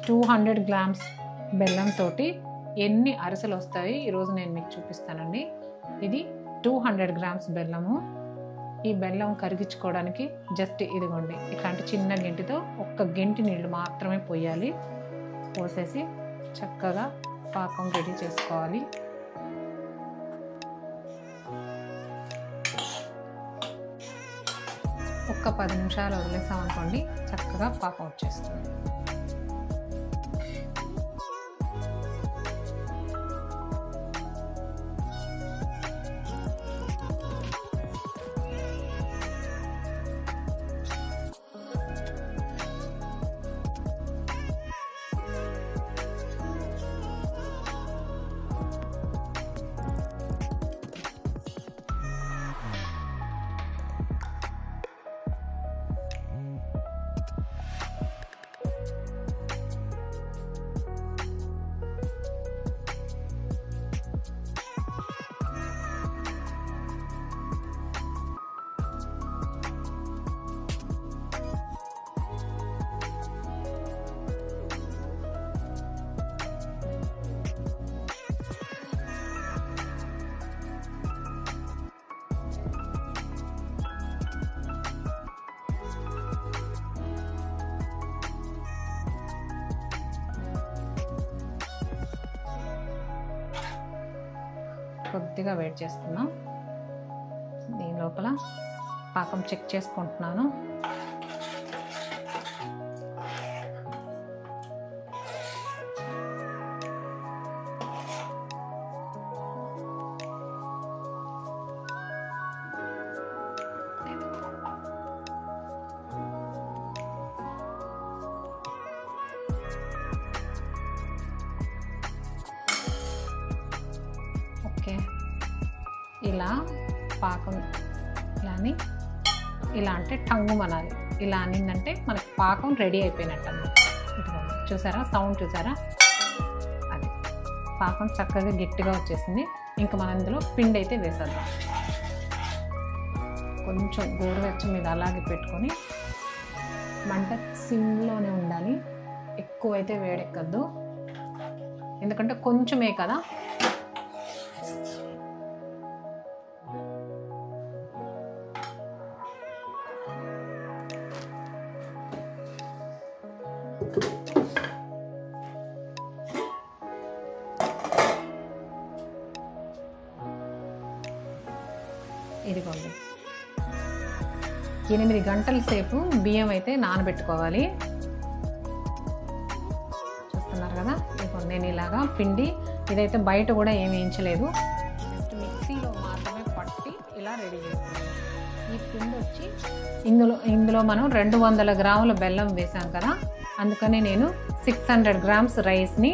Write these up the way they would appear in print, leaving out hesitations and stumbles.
200 grams బెల్లంతో ఎన్ని అరిసెలు వస్తాయి ఈరోజు నేను మీకు చూపిస్తానండి. ఇది 200 గ్రామ్స్ బెల్లము. ఈ బెల్లం కరిగించుకోవడానికి జస్ట్ ఇదిగోండి ఇట్లాంటి చిన్న గెంటితో ఒక్క గెంటి నీళ్ళు మాత్రమే పోయాలి. పోసేసి చక్కగా పాకం రెడీ చేసుకోవాలి. ఒక్క 10 నిమిషాలు వదిలేసాం అనుకోండి, చక్కగా పాకం వచ్చేస్తుంది. కొద్దిగా వెయిట్ చేస్తున్నాం. దీని లోపల పాకం చెక్ చేసుకుంటున్నాను. ఇలా పాకం ఇలా అంటే టంగు మనాలి. ఇలా అనిందంటే మనకి పాకం రెడీ అయిపోయినట్టు అన్నమాట. చూసారా సౌండ్ చూసారా? అది పాకం చక్కగా గట్టిగా వచ్చేసింది. ఇంకా మనం ఇందులో పిండి అయితే వేసేద్దాం. కొంచెం గోరువెచ్చ మీద అలాగే పెట్టుకొని మంట సిమ్లోనే ఉండాలి. ఎక్కువైతే వేడెక్కద్దు, ఎందుకంటే కొంచెమే కదా. ఇదిగోండి 8 గంటల సేపు బియ్యం అయితే నానబెట్టుకోవాలి. చూస్తున్నారు కదా, ఇదిగోండి నేను ఇలాగా పిండి ఇదైతే బయట కూడా ఏమి వేయించలేదు, జస్ట్ మిక్సీలో మాత్రమే పట్టి ఇలా రెడీ చేసుకున్నాను. ఈ పిండి వచ్చి ఇందులో మనం 200 గ్రాముల బెల్లం వేసాం కదా, అందుకని నేను 600 గ్రామ్స్ రైస్ని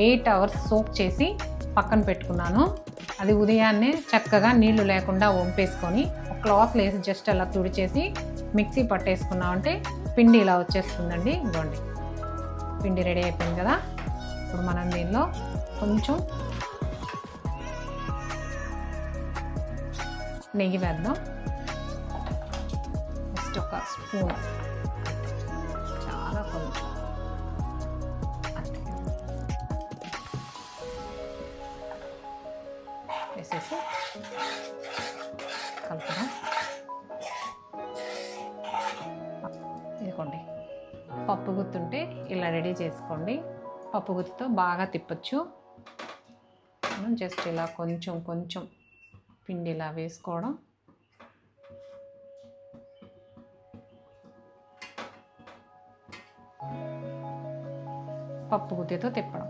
8 అవర్స్ సోక్ చేసి పక్కన పెట్టుకున్నాను. అది ఉదయాన్నే చక్కగా నీళ్లు లేకుండా వంపేసుకొని ఒక క్లాత్ వేసి జస్ట్ అలా తుడిచేసి మిక్సీ పట్టేసుకున్నామంటే పిండి ఇలా వచ్చేస్తుందండి. ఇదిగోండి పిండి రెడీ అయిపోయింది కదా. ఇప్పుడు మనం దీనిలో కొంచెం నెయ్యి వేద్దాం. జస్ట్ ఒక స్పూన్, చాలా కొంచెం వేసేసి కలుపుదాం. ఇదిగోండి పప్పు గుత్తుంటే ఇలా రెడీ చేసుకోండి. పప్పు గుత్తుతో బాగా తిప్పచ్చు. మనం జస్ట్ ఇలా కొంచెం కొంచెం పిండి ఇలా వేసుకోవడం, పప్పు గుత్తితో తిప్పడం.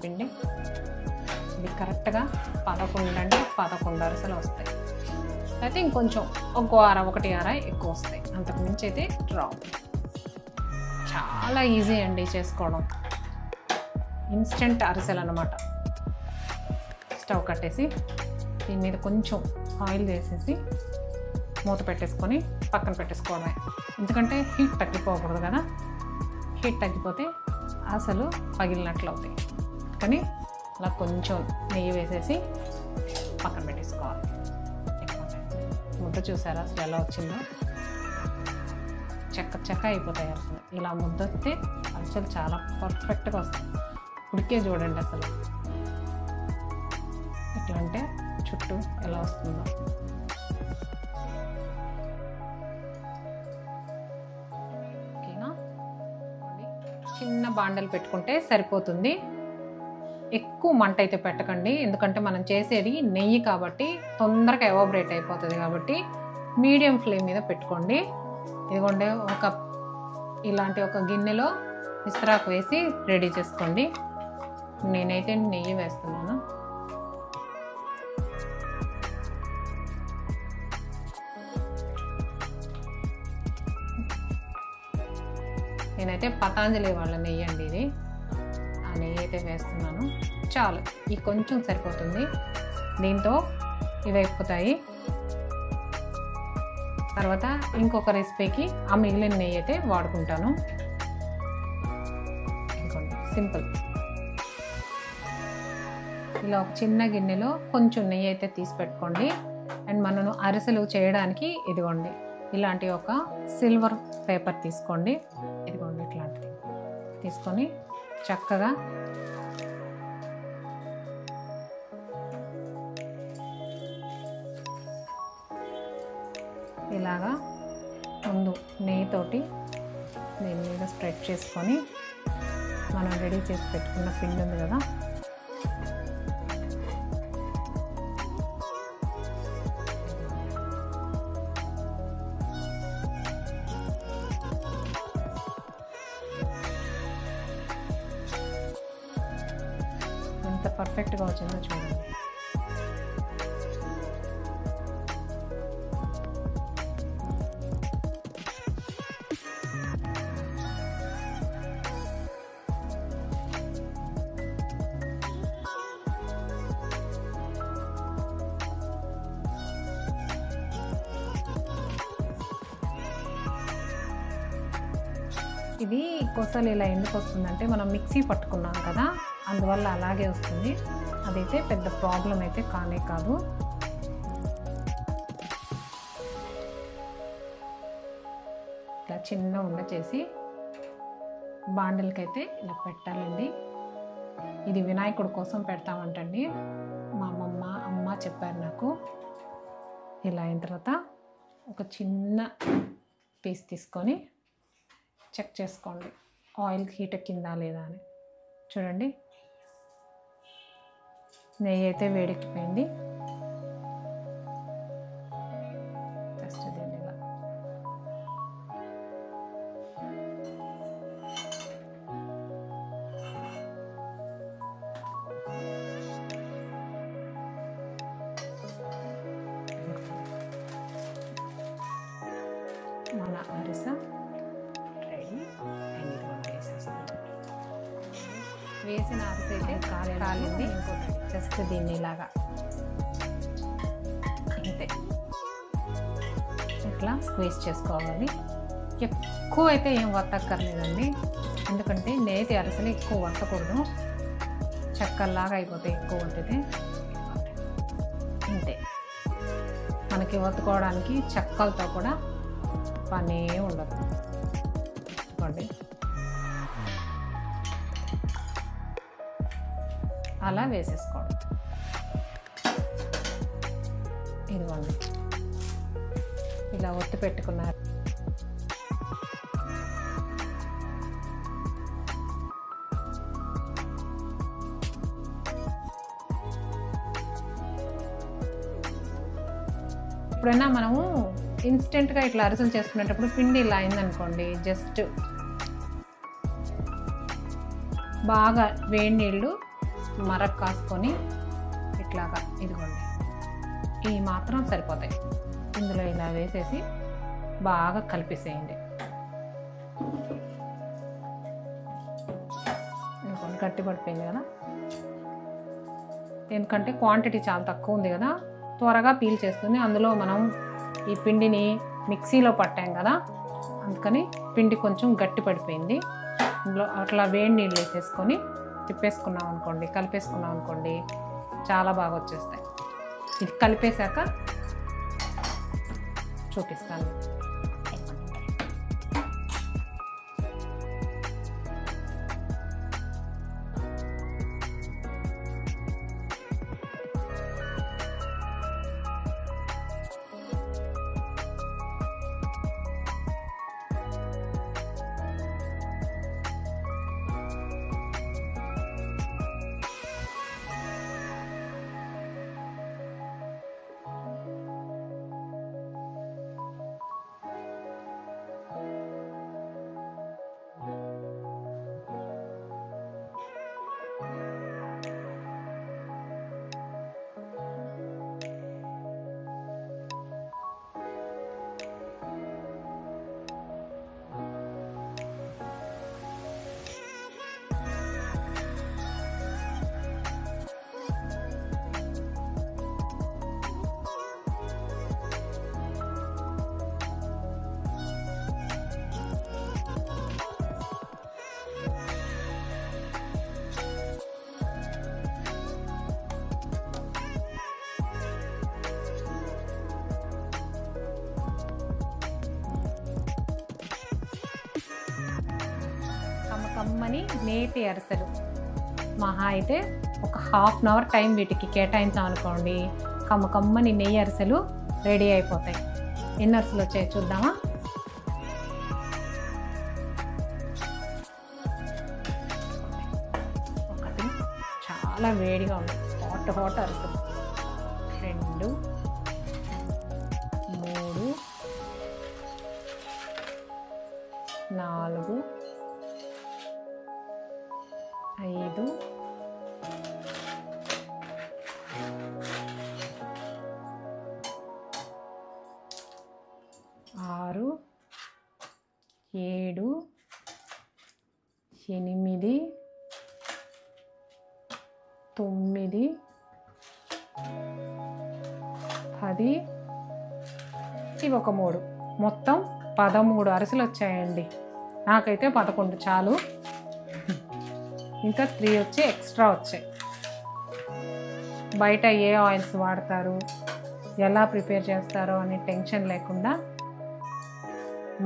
పిండి కరెక్ట్గా 11 అంటే 11 అరిసెలు వస్తాయి. అయితే ఇంకొంచెం ఒకటి అర ఎక్కువ వస్తాయి, అంతకు మించి అయితే రావు. చాలా ఈజీ అండి చేసుకోవడం. ఇన్స్టెంట్ అరిసెలు అన్నమాట. స్టవ్ కట్టేసి దీని మీద కొంచెం ఆయిల్ వేసేసి మూత పెట్టేసుకొని పక్కన పెట్టేసుకోవడమే. ఎందుకంటే హీట్ తగ్గిపోకూడదు కదా, హీట్ తగ్గిపోతే అసలు పగిలినట్లు అవుతాయి. కానీ అలా కొంచెం నెయ్యి వేసేసి పక్కన పెట్టేసుకోవాలి. ముద్ద చూసారా అసలు ఎలా వచ్చిందో, చెక్క అయిపోతాయి అసలు. ఇలా ముద్ద వస్తే అసలు చాలా పర్ఫెక్ట్గా వస్తాయి. ఉడికే చూడండి అసలు ఎట్లా అంటే చుట్టూ ఎలా వస్తుందో. ఓకేనా, చిన్న బాండలు పెట్టుకుంటే సరిపోతుంది. ఎక్కువ మంట అయితే పెట్టకండి, ఎందుకంటే మనం చేసేది నెయ్యి కాబట్టి తొందరగా ఎవాబరేట్ అయిపోతుంది. కాబట్టి మీడియం ఫ్లేమ్ మీద పెట్టుకోండి. ఇదిగోండి ఇలాంటి ఒక గిన్నెలో ఇస్త్రాకు వేసి రెడీ చేసుకోండి. నేనైతే నెయ్యి వేస్తున్నాను. నేనైతే పతాంజలి వాళ్ళ నెయ్యి అండి ఇది. ఆ నెయ్యి అయితే వేస్తున్నాను. చాలు, ఈ కొంచెం సరిపోతుంది. దీంతో ఇవి అయిపోతాయి. తర్వాత ఇంకొక రెసిపీకి ఆ మిగిలిన నెయ్యి అయితే వాడుకుంటాను. ఇంకోండి సింపుల్. ఇలా ఒక చిన్న గిన్నెలో కొంచెం నెయ్యి అయితే తీసి పెట్టుకోండి. అండ్ మనను అరిసెలు చేయడానికి ఇదిగోండి ఇలాంటి ఒక సిల్వర్ పేపర్ తీసుకోండి. ఇదిగోండి ఇట్లాంటిది తీసుకొని చక్కగా ఇలాగా ముందు నెయ్యితోటి దీని మీద స్ప్రెడ్ చేసుకొని మనం రెడీ చేసి పెట్టుకున్న పిండి ఉంది కదా, ఎంత పర్ఫెక్ట్గా వచ్చిందో చూడండి. ఇది కొసలు ఇలా ఎందుకు వస్తుందంటే మనం మిక్సీ పట్టుకున్నాం కదా, అందువల్ల అలాగే వస్తుంది. అదైతే పెద్ద ప్రాబ్లం అయితే కానే కాదు. ఇలా చిన్న ఉండ చేసి బాండిల్కైతే ఇలా పెట్టాలండి. ఇది వినాయకుడి కోసం పెడతామంటండి, మా అమ్మ చెప్పారు నాకు. ఇలా అయిన తర్వాత ఒక చిన్న పీస్ తీసుకొని చెక్ చేసుకోండి ఆయిల్ హీట్ ఎక్కిందా లేదా అని. చూడండి నెయ్యి అయితే వేడెక్కిపోయింది. జస్ట్ దీన్ని ఇలా మన అరిస రెడీ. వేసిన అరిసె అయితే కాలింది. ఇంకోటి జస్ట్ దీన్ని ఇలాగా ఇంతే ఇట్లా స్క్వీజ్ చేసుకోవాలి. ఎక్కువ అయితే ఏం వత్తక్కర్లేదండి, ఎందుకంటే నేతి అరిసెలు ఎక్కువ వత్తకూడదు, చెక్కల్లాగా అయిపోతాయి ఎక్కువ వత్తితే. ఇంతే, మనకి వత్తుకోవడానికి చెక్కలతో కూడా పనే ఉండదు. ఇవ్వండి అలా వేసేసుకోండి. ఇదిగోండి ఇలా ఒత్తి పెట్టుకున్నారు. ఎప్పుడైనా మనము ఇన్స్టెంట్గా ఇట్లా అరిసెలు చేసుకునేటప్పుడు పిండి ఇలా అయిందనుకోండి, జస్ట్ బాగా వేడి నీళ్ళు మరక్ కాసుకొని ఇట్లాగా ఇదిగోండి ఈ మాత్రం సరిపోతాయి. ఇందులో ఇలా వేసేసి బాగా కలిపేసేయండి. ఇంకొంచెం గట్టి పడిపోయింది కదా, ఎందుకంటే క్వాంటిటీ చాలా తక్కువ ఉంది కదా, త్వరగా పీల్ చేస్తుంది. అందులో మనం ఈ పిండిని మిక్సీలో పట్టాం కదా, అందుకని పిండి కొంచెం గట్టి పడిపోయింది. ఇందులో అట్లా వేడి నీళ్ళు వేసేసుకొని తిప్పేసుకున్నాం అనుకోండి, కలిపేసుకున్నాం అనుకోండి, చాలా బాగా వచ్చేస్తాయి. ఇది కలిపేశాక చూపిస్తాను. కమ్మని నేతి అరిసెలు మహా అయితే ఒక ½ అవర్ టైం వీటికి కేటాయించాం అనుకోండి, కమ్మని నెయ్యి అరిసెలు రెడీ అయిపోతాయి. ఎన్ని అరిసెలు వచ్చాయి చూద్దామా? ఒకటి చాలా వేడిగా ఉంది, హాట్ అరిసెలు. 2, 3, 4, 5, 6, 7, 8, 9, 10, ఇవి ఒక 3, మొత్తం 13 అరిసెలు వచ్చాయండి. నాకైతే 11 చాలు, ఇంకా 3 వచ్చి ఎక్స్ట్రా వచ్చాయి. బయట ఏ ఆయిల్స్ వాడతారు, ఎలా ప్రిపేర్ చేస్తారో అనే టెన్షన్ లేకుండా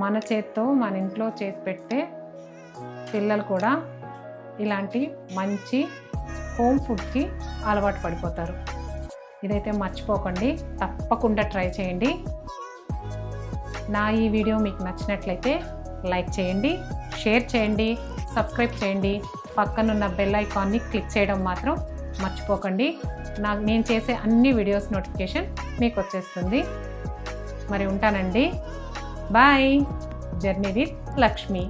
మన చేత్తో మన ఇంట్లో చేసి పెడితే పిల్లలు కూడా ఇలాంటి మంచి హోమ్ ఫుడ్కి అలవాటు పడిపోతారు. ఇదైతే మర్చిపోకండి, తప్పకుండా ట్రై చేయండి. నా ఈ వీడియో మీకు నచ్చినట్లయితే లైక్ చేయండి, షేర్ చేయండి, సబ్స్క్రైబ్ చేయండి. పక్కనున్న బెల్ ఐకాన్ని క్లిక్ చేయడం మాత్రం మర్చిపోకండి. నేను చేసే అన్ని వీడియోస్ నోటిఫికేషన్ మీకు వచ్చేస్తుంది. మరి ఉంటానండి, బాయ్. Journey with Lakshmi.